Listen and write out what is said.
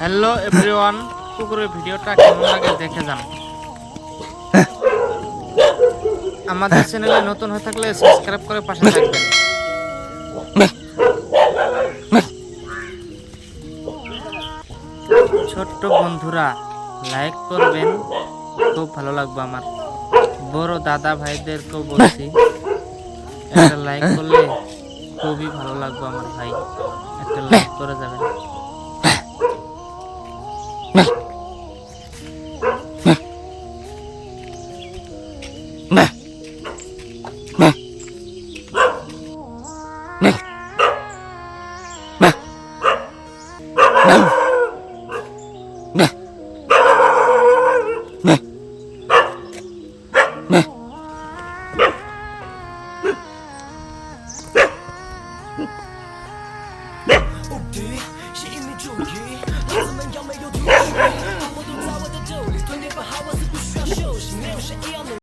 Hello everyone, কুকুরের ভিডিওটা কেমন লাগে দেখে যান। আমাদের চ্যানেলে নতুন হয়ে থাকলে সাবস্ক্রাইব করে পাশে থাকবেন। ছোট্ট বন্ধুরা লাইক করবেন, খুব ভালো লাগবে আমার। বড় দাদা ভাইদেরকেও বলছি, একটা লাইক করলে খুবই ভালো লাগবে আমার ভাই, একটা লাইক করে যাবেন।无敌，吸引你注意，老子们要没有体恤，他们都在我的兜里，蹲点不好，我是不需要休息，没有谁一样的。